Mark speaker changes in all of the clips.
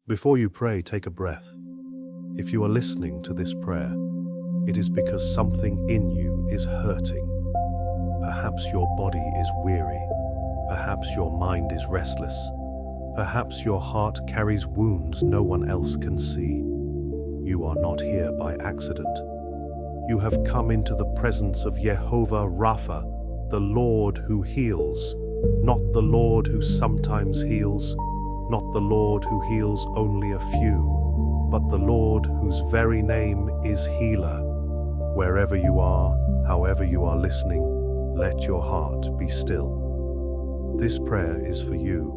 Speaker 1: Before you pray, take a breath. If you are listening to this prayer, it is because something in you is hurting. Perhaps your body is weary. Perhaps your mind is restless. Perhaps your heart carries wounds no one else can see. You are not here by accident. You have come into the presence of YHVH Rapha, the Lord who heals, not the Lord who sometimes heals, not the Lord who heals only a few, but the Lord whose very name is Healer. Wherever you are, however you are listening, let your heart be still. This prayer is for you.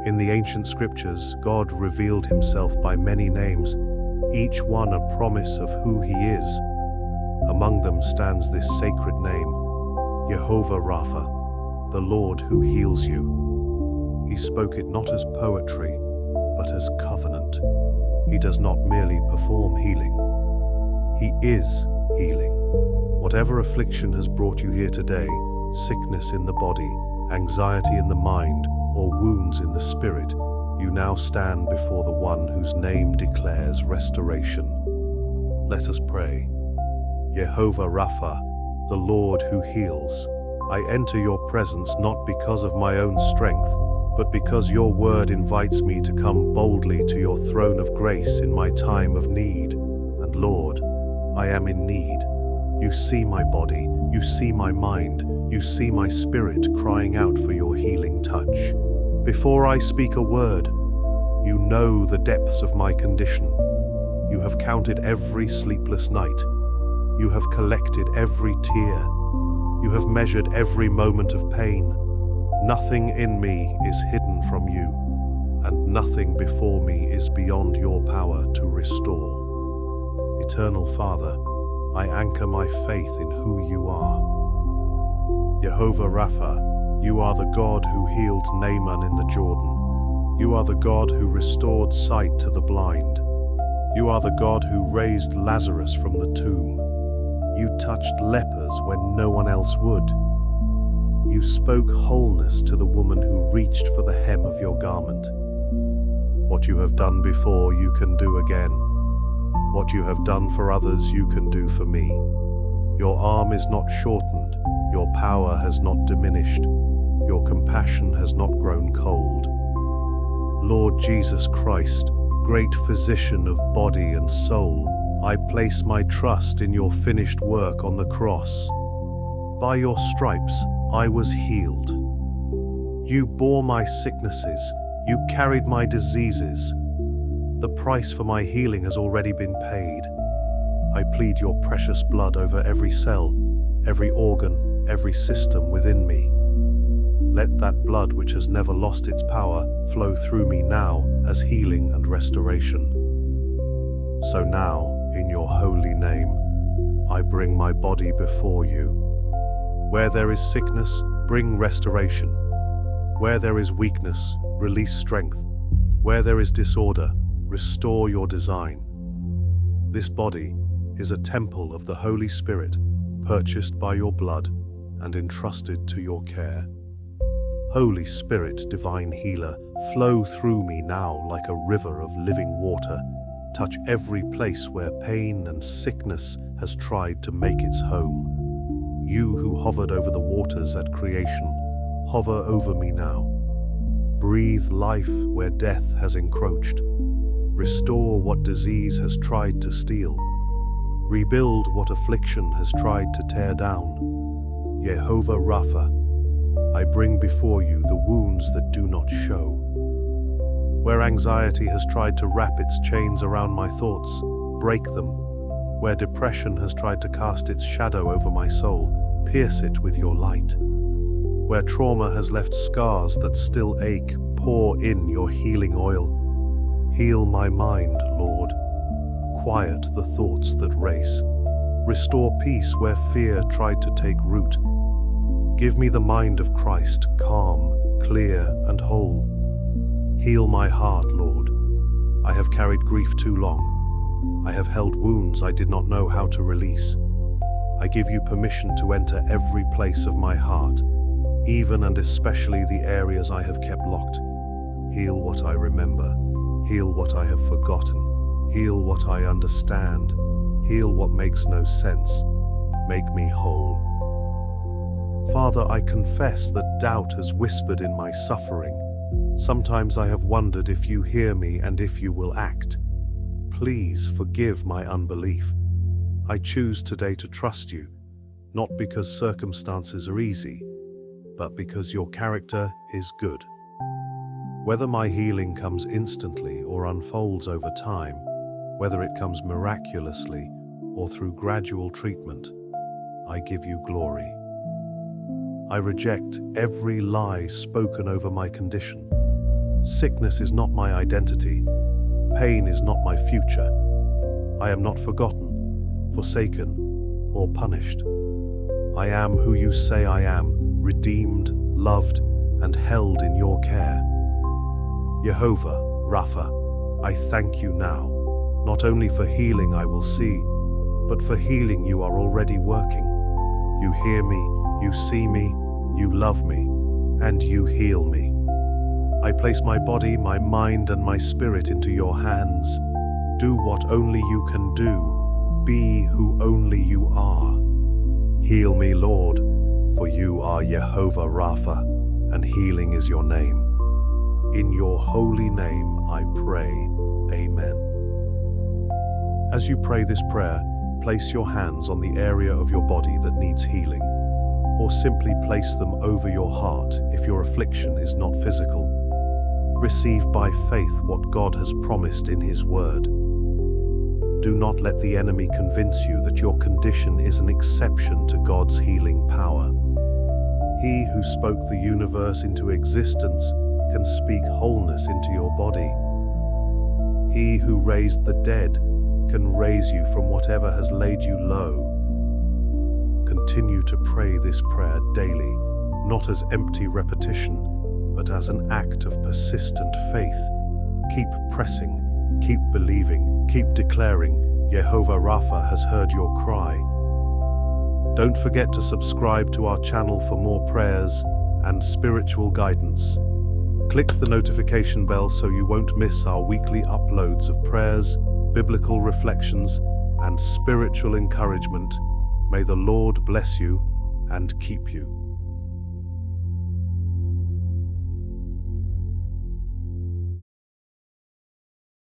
Speaker 1: In the ancient scriptures, God revealed himself by many names, each one a promise of who he is. Among them stands this sacred name, YHVH Rapha, the Lord who heals you. He spoke it not as poetry, but as covenant. He does not merely perform healing. He is healing. Whatever affliction has brought you here today, sickness in the body, anxiety in the mind, or wounds in the spirit, you now stand before the one whose name declares restoration. Let us pray. YHVH Rapha, the Lord who heals, I enter your presence not because of my own strength, but because your word invites me to come boldly to your throne of grace in my time of need. And Lord, I am in need. You see my body, you see my mind, you see my spirit crying out for your healing touch. Before I speak a word, you know the depths of my condition. You have counted every sleepless night. You have collected every tear. You have measured every moment of pain. Nothing in me is hidden from you, and nothing before me is beyond your power to restore. Eternal Father, I anchor my faith in who you are. YHVH Rapha, you are the God who healed Naaman in the Jordan. You are the God who restored sight to the blind. You are the God who raised Lazarus from the tomb. You touched lepers when no one else would. You spoke wholeness to the woman who reached for the hem of your garment. What you have done before, you can do again. What you have done for others, you can do for me. Your arm is not shortened. Your power has not diminished. Your compassion has not grown cold. Lord Jesus Christ, great physician of body and soul, I place my trust in your finished work on the cross. By your stripes, I was healed. You bore my sicknesses. You carried my diseases. The price for my healing has already been paid. I plead your precious blood over every cell, every organ, every system within me. Let that blood which has never lost its power flow through me now as healing and restoration. So now, in your holy name, I bring my body before you. Where there is sickness, bring restoration. Where there is weakness, release strength. Where there is disorder, restore your design. This body is a temple of the Holy Spirit, purchased by your blood and entrusted to your care. Holy Spirit, divine healer, flow through me now like a river of living water. Touch every place where pain and sickness has tried to make its home. You who hovered over the waters at creation, hover over me now. Breathe life where death has encroached. Restore what disease has tried to steal. Rebuild what affliction has tried to tear down. YHVH Rapha, I bring before you the wounds that do not show. Where anxiety has tried to wrap its chains around my thoughts, break them. Where depression has tried to cast its shadow over my soul, pierce it with your light. Where trauma has left scars that still ache, pour in your healing oil. Heal my mind, Lord. Quiet the thoughts that race. Restore peace where fear tried to take root. Give me the mind of Christ, calm, clear, and whole. Heal my heart, Lord. I have carried grief too long. I have held wounds I did not know how to release. I give you permission to enter every place of my heart, even and especially the areas I have kept locked. Heal what I remember. Heal what I have forgotten. Heal what I understand. Heal what makes no sense. Make me whole. Father, I confess that doubt has whispered in my suffering. Sometimes I have wondered if you hear me and if you will act. Please forgive my unbelief. I choose today to trust you, not because circumstances are easy, but because your character is good. Whether my healing comes instantly or unfolds over time, whether it comes miraculously or through gradual treatment, I give you glory. I reject every lie spoken over my condition. Sickness is not my identity. Pain is not my future. I am not forgotten, forsaken, or punished. I am who you say I am, redeemed, loved, and held in your care. Jehovah Rapha, I thank you now, not only for healing I will see, but for healing you are already working. You hear me, you see me, you love me, and you heal me. I place my body, my mind, and my spirit into your hands. Do what only you can do. Be who only you are. Heal me, Lord, for you are Jehovah Rapha, and healing is your name. In your holy name I pray. Amen. As you pray this prayer, place your hands on the area of your body that needs healing, or simply place them over your heart if your affliction is not physical. Receive by faith what God has promised in His Word. Do not let the enemy convince you that your condition is an exception to God's healing power. He who spoke the universe into existence can speak wholeness into your body. He who raised the dead can raise you from whatever has laid you low. Continue to pray this prayer daily, not as empty repetition, but as an act of persistent faith. Keep pressing, keep believing, keep declaring, Jehovah Rapha has heard your cry. Don't forget to subscribe to our channel for more prayers and spiritual guidance. Click the notification bell so you won't miss our weekly uploads of prayers, biblical reflections, and spiritual encouragement. May the Lord bless you and keep you.